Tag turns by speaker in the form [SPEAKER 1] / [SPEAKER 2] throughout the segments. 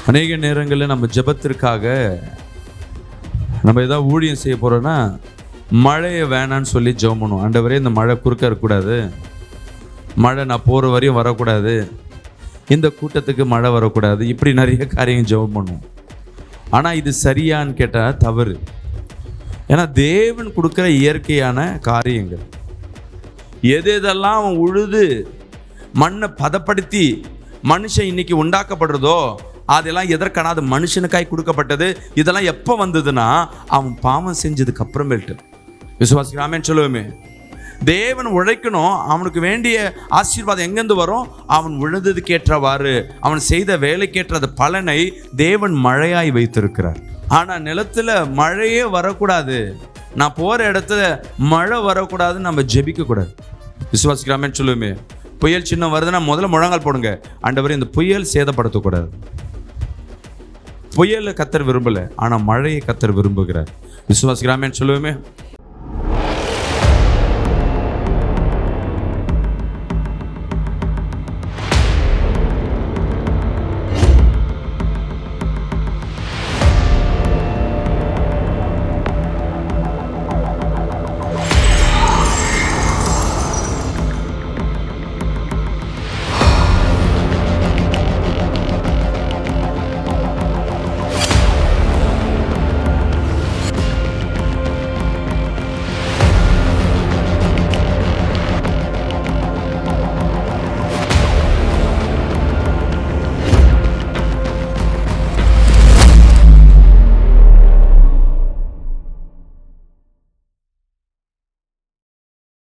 [SPEAKER 1] அநேக நேரங்களில் நம்ம ஜெபத்திற்காக நம்ம ஏதாவது ஊழியம் செய்ய போகிறோன்னா மழையை வேணான்னு சொல்லி ஜெபம் பண்ணுவோம். ஆண்டவரே, இந்த மழை குறுக்க இருக்கக்கூடாது, மழை நான் போகிற வரையும் வரக்கூடாது, இந்த கூட்டத்துக்கு மழை வரக்கூடாது, இப்படி நிறைய காரியம் ஜெபம் பண்ணுவோம். ஆனால் இது சரியான்னு கேட்டால் தவறு. ஏன்னா தேவன் கொடுக்குற இயற்கையான காரியங்கள் எதெல்லாம் அவன் உழுது மண்ணை பதப்படுத்தி மனுஷன் இன்னைக்கு உண்டாக்கப்படுறதோ அதெல்லாம் எதற்கான அது மனுஷனுக்காய் கொடுக்கப்பட்டது. இதெல்லாம் எப்போ வந்ததுன்னா அவன் பாவம் செஞ்சதுக்கு அப்புறமேட்டு. விசுவாசிக்கிறாமேன்னு சொல்லுவோமே. தேவன் உழைக்கணும், அவனுக்கு வேண்டிய ஆசீர்வாதம் எங்கேருந்து வரும்? அவன் உழுந்ததுக்கு ஏற்றவாறு அவன் செய்த வேலைக்கேற்ற பலனை தேவன் மழையாய் வைத்திருக்கிறார். ஆனால் நிலத்தில் மழையே வரக்கூடாது, நான் போகிற இடத்துல மழை வரக்கூடாதுன்னு நம்ம ஜெபிக்கக்கூடாது. விசுவாசிக்கிறாமேன்னு சொல்லுவோமே. புயல் சின்னம் வருதுன்னா முதல்ல முழங்கால் போடுங்க, ஆண்டவரே இந்த புயல் சேதப்படுத்தக்கூடாது. புயலை கத்தர் விரும்பலை, ஆனால் மழையை கத்தர் விரும்புகிறார். விசுவாசிக்கிறாமேன்னு சொல்லுவோமே.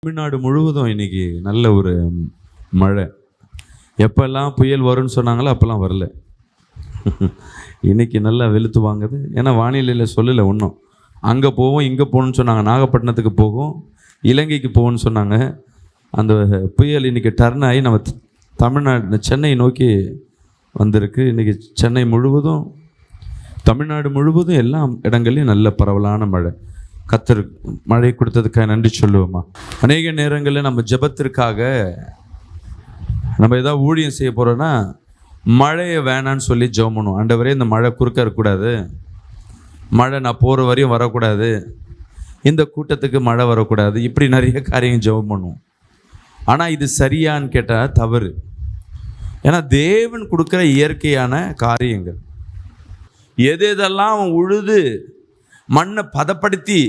[SPEAKER 1] தமிழ்நாடு முழுவதும் இன்னைக்கு நல்ல ஒரு மழை. எப்பெல்லாம் புயல் வரும்னு சொன்னாங்களோ அப்போல்லாம் வரல. இன்னைக்கு நல்லா வெளுத்து வாங்குது. ஏன்னா வானிலையில் சொல்லலை ஒன்றும். அங்கே போவோம் இங்கே போகணுன்னு சொன்னாங்க, நாகப்பட்டினத்துக்கு போகும், இலங்கைக்கு போகணும்னு சொன்னாங்க. அந்த புயல் இன்னைக்கு டர்ன் ஆகி நம்ம தமிழ்நாடு சென்னை நோக்கி வந்திருக்கு. இன்றைக்கி சென்னை முழுவதும் தமிழ்நாடு முழுவதும் எல்லா இடங்கள்லையும் நல்ல பரவலான மழை. கத்தர் மழை கொடுத்ததுக்காக நன்றி சொல்லுவோமா. அநேக நேரங்களில் நம்ம ஜெபத்திற்காக நம்ம ஏதாவது ஊழியம் செய்ய போகிறோன்னா மழையை வேணான்னு சொல்லி ஜெபம் பண்ணுவோம். ஆண்டவரே, இந்த மழை குறுக்க இருக்கக்கூடாது, மழை நான் போகிற வரையும் வரக்கூடாது, இந்த கூட்டத்துக்கு மழை வரக்கூடாது, இப்படி நிறைய காரியம் ஜெபம் பண்ணுவோம். ஆனால் இது சரியான்னு கேட்டால் தவறு. ஏன்னா தேவன் கொடுக்குற இயற்கையான காரியங்கள் எதெல்லாம் அவன் உழுது மண்ணை பதப்படுத்தி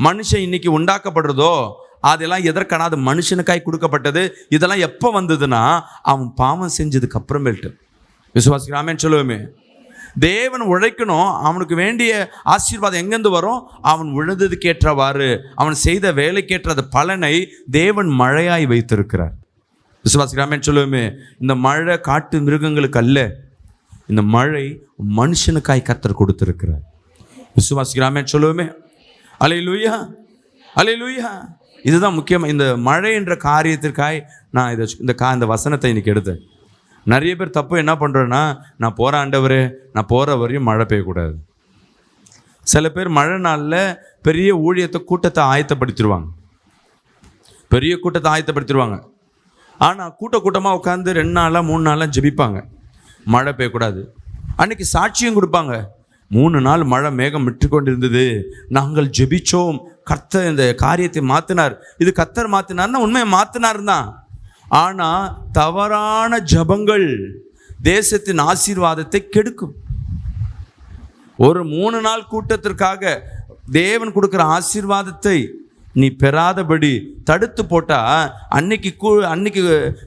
[SPEAKER 1] மனுஷன் இன்னைக்கு உண்டாக்கப்படுறதோ அதெல்லாம் எதற்கான அது மனுஷனுக்காய் கொடுக்கப்பட்டது. இதெல்லாம் எப்போ வந்ததுன்னா அவன் பாவம் செஞ்சதுக்கு அப்புறமேட்டு. விசுவாசிக்கிறாமேன்னு சொல்லுவோமே. தேவன் உழைக்கணும், அவனுக்கு வேண்டிய ஆசீர்வாதம் எங்கேருந்து வரும்? அவன் உழுந்ததுக்கு ஏற்றவாறு அவன் செய்த வேலைக்கேற்ற பலனை தேவன் மழையாய் வைத்திருக்கிறார். விசுவாசிக்கிறாமேன்னு சொல்லுவோமே. இந்த மழை காட்டு மிருகங்களுக்கு அல்ல, இந்த மழை மனுஷனுக்காய் கர்த்தர் கொடுத்திருக்கிறார். விசுவாசிக்கிறாமேன்னு சொல்லுவோமே. அல்லேலூயா, அல்லேலூயா. இதுதான் முக்கியமாக. இந்த மழை என்ற காரியத்திற்காய் நான் இந்த வசனத்தை இன்னைக்கு எடுத்தேன். நிறைய பேர் தப்பு என்ன பண்ணுறேன்னா, நான் போகிற ஆண்டவரே, நான் போகிற வரையும் மழை பெய்யக்கூடாது. சில பேர் மழை நாளில் பெரிய ஊழியத்தை கூட்டத்தை ஆயத்தப்படுத்திடுவாங்க, பெரிய கூட்டத்தை ஆயத்தப்படுத்திடுவாங்க. ஆனால் கூட்டமாக உட்காந்து 2 நாளாக 3 நாளாக ஜெபிப்பாங்க, மழை பெய்யக்கூடாது. அன்னைக்கு சாட்சியம் கொடுப்பாங்க, 3 நாள் மழை மேகம் விட்டுக்கொண்டு இருந்தது, நாங்கள் ஜெபிச்சோம், கர்த்தர் இந்த காரியத்தை மாற்றினார். இது கர்த்தர் மாற்றினார்னா உண்மையை மாற்றினார் தான். ஆனால் தவறான ஜபங்கள் தேசத்தின் ஆசீர்வாதத்தை கெடுக்கும். ஒரு 3 நாள் கூட்டத்திற்காக தேவன் கொடுக்குற ஆசீர்வாதத்தை நீ பெறாதபடி தடுத்து போட்டால் அன்னைக்கு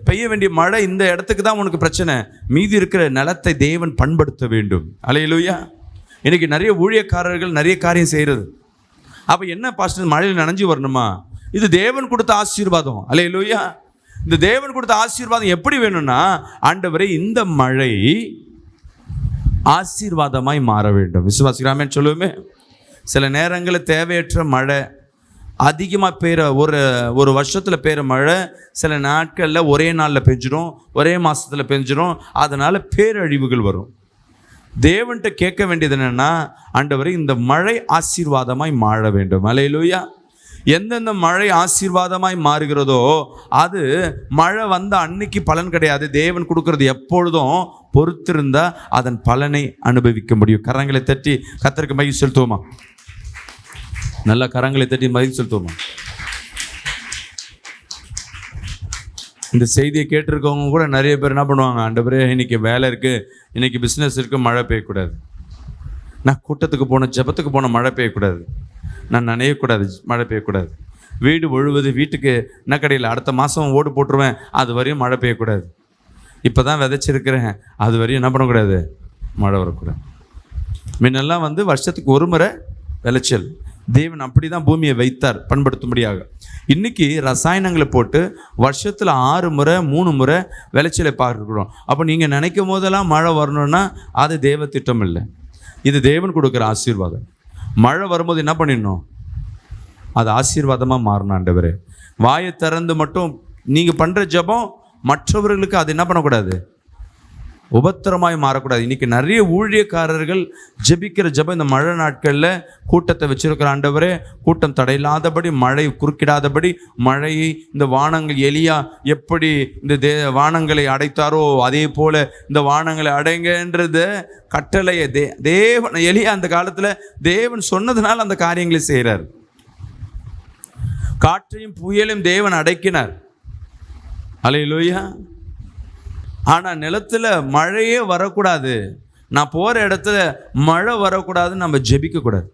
[SPEAKER 1] பெய்ய வேண்டிய மழை இந்த இடத்துக்கு தான் உனக்கு பிரச்சனை. மீதி இருக்கிற நிலத்தை தேவன் பண்படுத்த வேண்டும். அல்லேலூயா. இன்றைக்கி நிறைய ஊழியக்காரர்கள் நிறைய காரியம் செய்கிறது. அப்போ என்ன பாஸ்டர், மழையில் நனைஞ்சு வரணுமா? இது தேவன் கொடுத்த ஆசீர்வாதம். அல்லேலூயா. இந்த தேவன் கொடுத்த ஆசீர்வாதம் எப்படி வேணும்னா, ஆண்டவரே இந்த மழை ஆசீர்வாதமாய் மாற வேண்டும். விசுவாசிக்கிறாமேன்னு சொல்லுவோமே. சில நேரங்களில் தேவையற்ற மழை அதிகமாக பெய்கிற ஒரு வருஷத்தில் பெய்கிற மழை சில நாட்களில் ஒரே நாளில் பெஞ்சிடும், ஒரே மாதத்தில் பெஞ்சிடும். அதனால் பேரழிவுகள் வரும். தேவன்கிட்ட கேட்க வேண்டியது என்னென்னா, ஆண்டவரே இந்த மழை ஆசீர்வாதமாய் மாற வேண்டும். அல்லேலூயா. எந்தெந்த மழை ஆசீர்வாதமாய் மாறுகிறதோ அது மழை வந்த அன்னைக்கு பலன் கிடையாது. தேவன் கொடுக்கறது எப்பொழுதும் பொறுத்திருந்தா அதன் பலனை அனுபவிக்க முடியும். கரங்களை தட்டி கர்த்தருக்கு மகிழ்ச்சி செலுத்துவோமா? நல்லா கரங்களை தட்டி மகிழ்ச்சி செலுத்துவோமா? இந்த செய்தியை கேட்டிருக்கவங்க கூட நிறைய பேர் என்ன பண்ணுவாங்க, ஆண்டவரே இன்னைக்கு வேலை இருக்குது, இன்னைக்கு பிஸ்னஸ் இருக்குது, மழை பெய்யக்கூடாது. நான் கூட்டத்துக்கு போனேன், ஜெபத்துக்கு போன மழை பெய்யக்கூடாது. நான் நனையக்கூடாது, மழை பெய்யக்கூடாது. வீடு ஒழுவது, வீட்டுக்கு நக்கடையில் அடுத்த மாதம் ஓடு போட்டுருவேன், அது வரையும் மழை பெய்யக்கூடாது. இப்போ தான் விதைச்சிருக்கிறேன், அது வரையும் என்ன பண்ணக்கூடாது, மழை வரக்கூடாது. முன்னெல்லாம் வருஷத்துக்கு ஒரு முறை விளைச்சல். தேவன் அப்படி தான் பூமியை வைத்தார் பண்படுத்தும்படியாக. இன்றைக்கி ரசாயனங்களை போட்டு வருஷத்தில் 6 முறை 3 முறை விளைச்சலை பார்க்குறோம். அப்போ நீங்கள் நினைக்கும் போதெல்லாம் மழை வரணுன்னா அது தேவ திட்டம் இல்லை, இது தேவன் கொடுக்குற ஆசீர்வாதம். மழை வரும்போது என்ன பண்ணிடணும், அது ஆசீர்வாதமாக மாறணும். ஆண்டவரே, வாயை திறந்து மட்டும் நீங்கள் பண்ணுற ஜெபம் மற்றவர்களுக்கு அது என்ன பண்ணக்கூடாது, உபத்திரமாய் மாறக்கூடாது. இன்றைக்கி நிறைய ஊழியக்காரர்கள் ஜெபிக்கிற ஜெபம் இந்த மழை நாட்களில் கூட்டத்தை வச்சிருக்கிற, ஆண்டவரே கூட்டம் தடையில்லாதபடி, மழை குறுக்கிடாதபடி, மழையை இந்த வானங்கள் எலியா எப்படி இந்த வானங்களை அடைத்தாரோ அதே போல் இந்த வானங்களை அடைங்கன்றது கட்டளையை தேவன் எலியா அந்த காலத்தில் தேவன் சொன்னதுனால அந்த காரியங்களை செய்கிறார். காற்றையும் புயலையும் தேவன் அடக்கினார். அல்லேலூயா. ஆனால் நிலத்தில் மழையே வரக்கூடாது, நான் போகிற இடத்துல மழை வரக்கூடாதுன்னு நம்ம ஜெபிக்கக்கூடாது.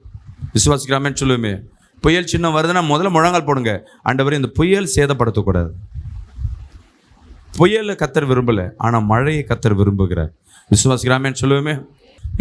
[SPEAKER 1] விசுவாசிக்கிறாமேன்னு சொல்லுவோமே. புயல் சின்ன வருதுன்னா முதல்ல முழங்கால் போடுங்க, ஆண்டவரே இந்த புயல் சேதப்படுத்தக்கூடாது. புயலை கர்த்தர் விரும்பலை, ஆனால் மழையை கர்த்தர் விரும்புகிறார். விசுவாசிக்கிறாமேன்னு சொல்லுவோமே.